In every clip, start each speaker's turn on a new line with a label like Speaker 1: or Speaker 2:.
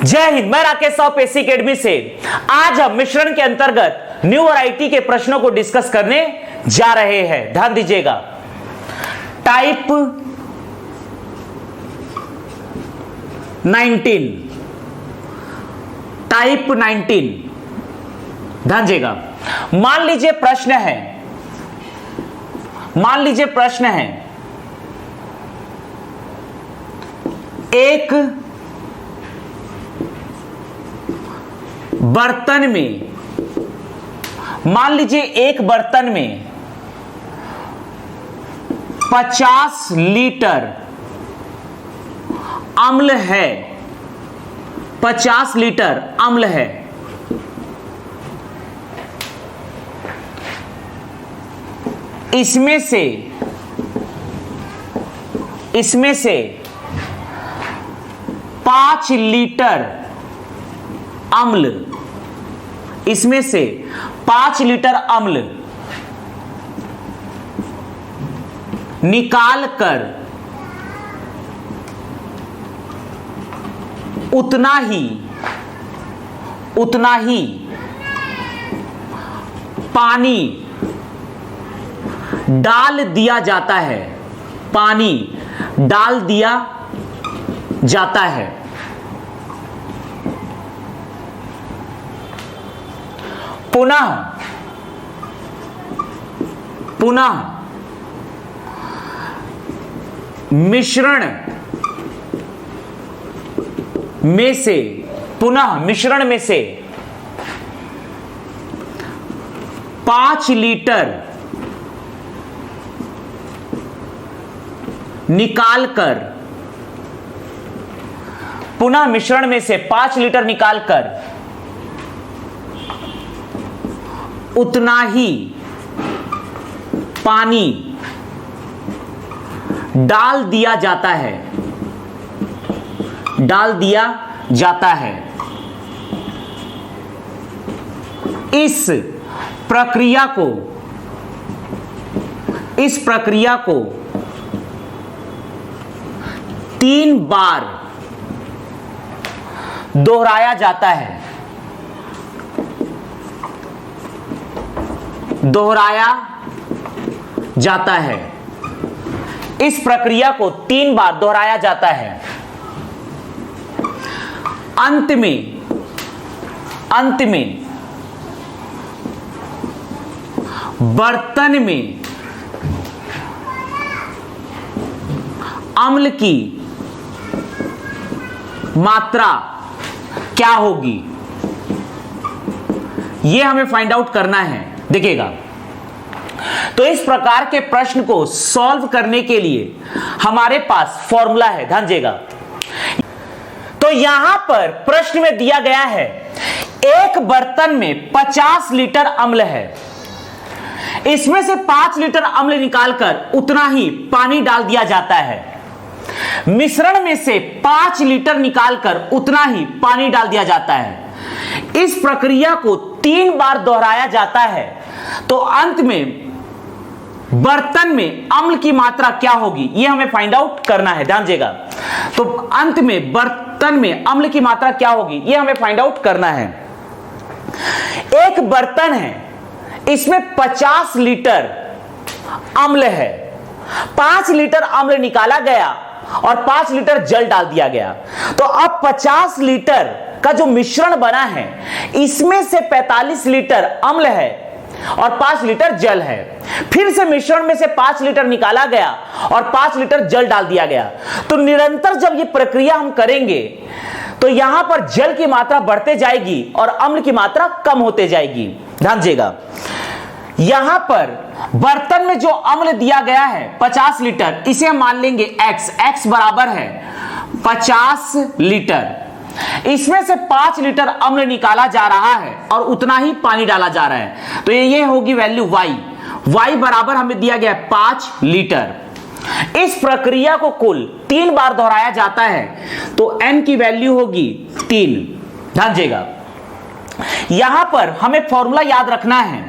Speaker 1: जय हिंद। मैं राकेश साहब पेसी अकेडमी से आज हम मिश्रण के अंतर्गत न्यू वैरायटी के प्रश्नों को डिस्कस करने जा रहे हैं। ध्यान दीजिएगा। टाइप 19, टाइप 19, ध्यान दीजिएगा। मान लीजिए प्रश्न है एक बर्तन में, मान लीजिए एक बर्तन में 50 लीटर अम्ल है, 50 लीटर अम्ल है। इसमें से 5 लीटर अम्ल, इसमें से 5 लीटर अम्ल निकाल कर उतना ही पानी डाल दिया जाता है, पानी डाल दिया जाता है। पुनः मिश्रण में से 5 लीटर निकालकर, पुनः मिश्रण में से 5 लीटर निकालकर उतना ही पानी डाल दिया जाता है। इस प्रक्रिया को 3 बार दोहराया जाता है। इस प्रक्रिया को 3 बार दोहराया जाता है। अंत में बर्तन में अम्ल की मात्रा क्या होगी, यह हमें फाइंड आउट करना है। देखिएगा, तो इस प्रकार के प्रश्न को सॉल्व करने के लिए हमारे पास फॉर्मूला है। ध्यान दीजिएगा। तो यहां पर प्रश्न में दिया गया है एक बर्तन में 50 लीटर अम्ल है, इसमें से 5 लीटर अम्ल निकालकर उतना ही पानी डाल दिया जाता है। मिश्रण में से 5 लीटर निकालकर उतना ही पानी डाल दिया जाता है। इस प्रक्रिया को 3 बार दोहराया जाता है। तो अंत में बर्तन में अम्ल की मात्रा क्या होगी, यह हमें फाइंड आउट करना है। ध्यान दीजिएगा। तो अंत में बर्तन में अम्ल की मात्रा क्या होगी, यह हमें फाइंड आउट करना है। एक बर्तन है, इसमें 50 लीटर अम्ल है, 5 लीटर अम्ल निकाला गया और 5 लीटर जल डाल दिया गया। तो अब 50 लीटर का जो मिश्रण बना है, इसमें से 45 लीटर अम्ल है और 5 लीटर जल है। फिर से मिश्रण में से 5 लीटर निकाला गया और 5 लीटर जल डाल दिया गया। तो निरंतर जब ये प्रक्रिया हम करेंगे तो यहां पर जल की मात्रा बढ़ते जाएगी और अम्ल की मात्रा कम होते जाएगी। ध्यान दीजिएगा। यहां पर बर्तन में जो अम्ल दिया गया है 50 लीटर, इसे हम मान लेंगे x बराबर है 50 लीटर। इसमें से 5 लीटर अम्ल निकाला जा रहा है और उतना ही पानी डाला जा रहा है। तो ये होगी वैल्यू y बराबर हमें दिया गया 5 लीटर। इस प्रक्रिया को कुल 3 बार दोहराया जाता है, तो n की वैल्यू होगी 3। ध्यान दीजिएगा। यहां पर हमें फॉर्मूला याद रखना है।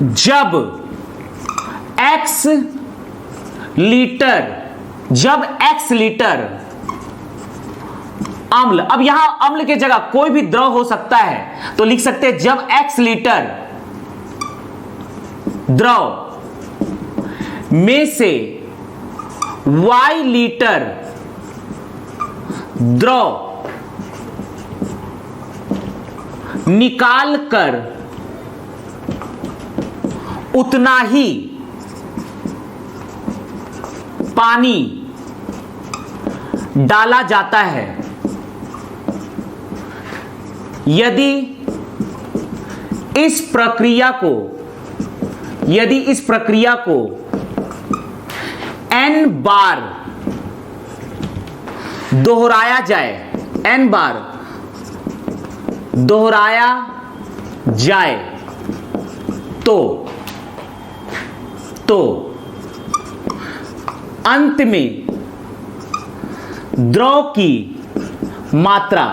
Speaker 1: जब x लीटर अम्ल। अब यहां अम्ल की जगह कोई भी द्रव हो सकता है, तो लिख सकते हैं जब x लीटर द्रव में से y लीटर द्रव निकाल कर उतना ही पानी डाला जाता है, यदि इस प्रक्रिया को n बार दोहराया जाए तो अंत में द्रव की मात्रा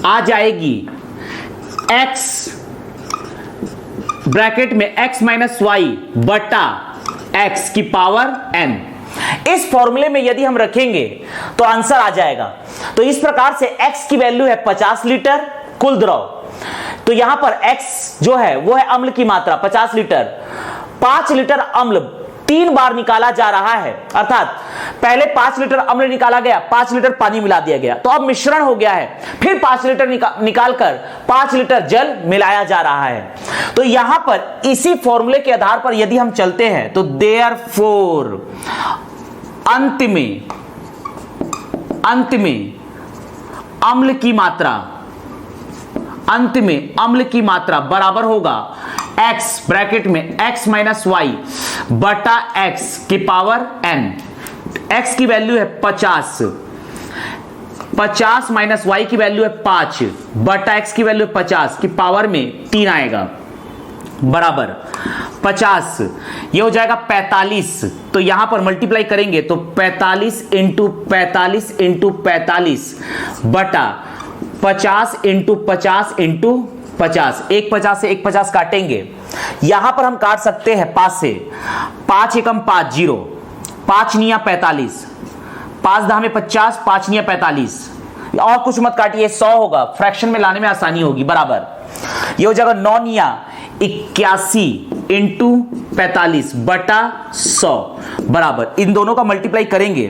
Speaker 1: आ जाएगी x ब्रैकेट में x माइनस वाई बटा x की पावर n। इस फॉर्मूले में यदि हम रखेंगे तो आंसर आ जाएगा। तो इस प्रकार से x की वैल्यू है 50 लीटर कुल द्रव, तो यहां पर x जो है वो है अम्ल की मात्रा 50 लीटर। 5 लीटर अम्ल 3 बार निकाला जा रहा है, अर्थात पहले 5 लीटर अम्ल निकाला गया, 5 लीटर पानी मिला दिया गया, तो अब मिश्रण हो गया है, फिर 5 लीटर निकालकर 5 लीटर जल मिलाया जा रहा है। तो यहां पर इसी फॉर्मूले के आधार पर यदि हम चलते हैं तो देयरफॉर अंत में अम्ल की मात्रा बराबर होगा x ब्रैकेट में x माइनस वाई बटा x की पावर n। x की वैल्यू है 50 माइनस वाई की वैल्यू है 5 बटा x की वैल्यू है 50 की पावर में 3 आएगा बराबर 50, ये हो जाएगा 45। तो यहां पर मल्टीप्लाई करेंगे तो 45 इंटू 45 इंटू 45 बटा 50 इंटू 50 इंटू 50। एक 50 से एक 50 काटेंगे, यहां पर हम काट सकते हैं 5 से, 5 एकम 5 0, 5 निया 45, 5 दहा में 50, 5 निया 45, और कुछ मत काटिए 100 होगा, फ्रैक्शन में लाने में आसानी होगी बराबर। ये हो जाएगा 9 निया 81 इंटू 45 बटा 100 बराबर, इन दोनों का मल्टीप्लाई करेंगे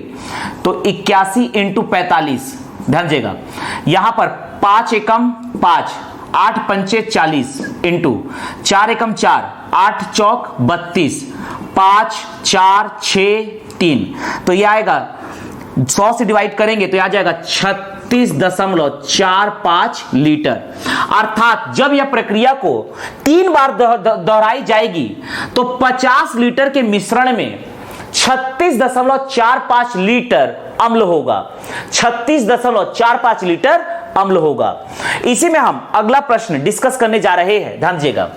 Speaker 1: तो 81 इंटू 45, ध्यान दीजिएगा यहां पर 5 एकम 5, 8 पंचे 40 इंटू 4 एकम 4, 8 चौक 32, 5 4 6 3, तो यह आएगा 100 से डिवाइड करेंगे तो यह आ जाएगा 36.45 लीटर। अर्थात जब यह प्रक्रिया को 3 बार दोहराई जाएगी तो 50 लीटर के मिश्रण में 36.45 लीटर अम्ल होगा, 36.45 लीटर अम्ल होगा। इसी में हम अगला प्रश्न डिस्कस करने जा रहे हैं, ध्यान दीजिएगा।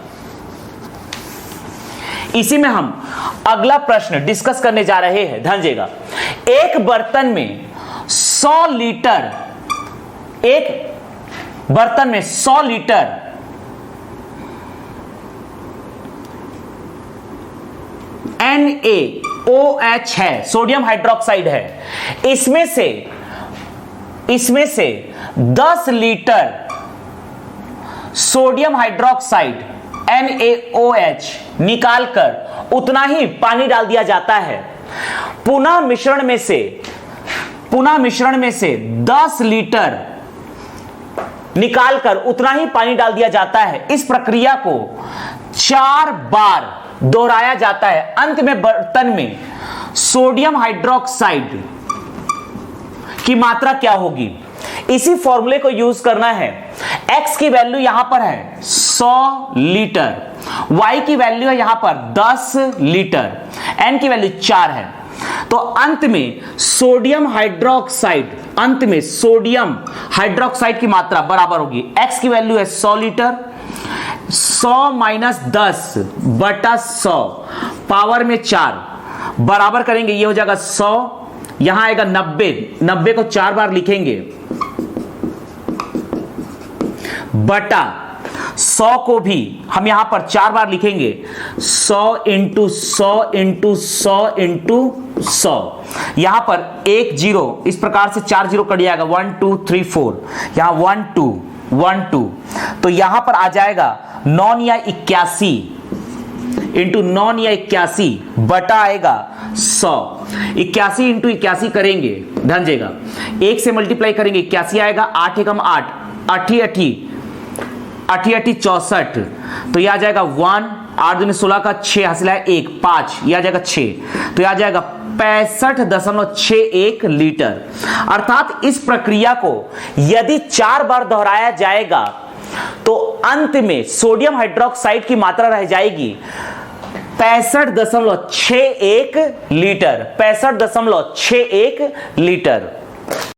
Speaker 1: इसी में हम अगला प्रश्न डिस्कस करने जा रहे हैं, ध्यान दीजिएगा। एक बर्तन में 100 लीटर NaOH है, सोडियम हाइड्रोक्साइड है, इसमें से 10 लीटर सोडियम हाइड्रोक्साइड NaOH निकालकर उतना ही पानी डाल दिया जाता है। पुनः मिश्रण में से 10 लीटर निकालकर उतना ही पानी डाल दिया जाता है। इस प्रक्रिया को 4 बार दोहराया जाता है। अंत में बर्तन में सोडियम हाइड्रोक्साइड की मात्रा क्या होगी? इसी फॉर्मूले को यूज करना है। x की वैल्यू यहां पर है 100 लीटर, y की वैल्यू है यहां पर 10 लीटर, n की वैल्यू 4 है। तो अंत में सोडियम हाइड्रोक्साइड की मात्रा बराबर होगी, x की वैल्यू है 100 लीटर, 100 माइनस 10 बटा 100 पावर में 4 बराबर करेंगे, ये हो जाएगा 100, यहां आएगा 90 को 4 बार लिखेंगे बटा 100 को भी हम यहां पर 4 बार लिखेंगे, 100 इंटू 100 इंटू 100 इंटू 100। यहां पर 1 0, इस प्रकार से 4 0 कट जाएगा, 1 2 3 4, यहां 1 2 1 2, तो यहां पर आ जाएगा 9 या 81 इंटू 9 या 81 बटा आएगा 100। 81 इंटू 81 करेंगे, ध्यान देगा, 1 से मल्टीप्लाई करेंगे 81 आएगा, 8 एकम 8, 8 64, तो यह आ जाएगा 1, 8 दूनी 16 का 6 हासिल है 1, 5, यह आ जाएगा 6, तो यह आ जाएगा 65.61 लीटर। अर्थात इस प्रक्रिया को यदि 4 बार दोहराया जाएगा तो अंत में सोडियम हाइड्रोक्साइड की मात्रा रह जाएगी 65.61 लीटर, 65.61 लीटर।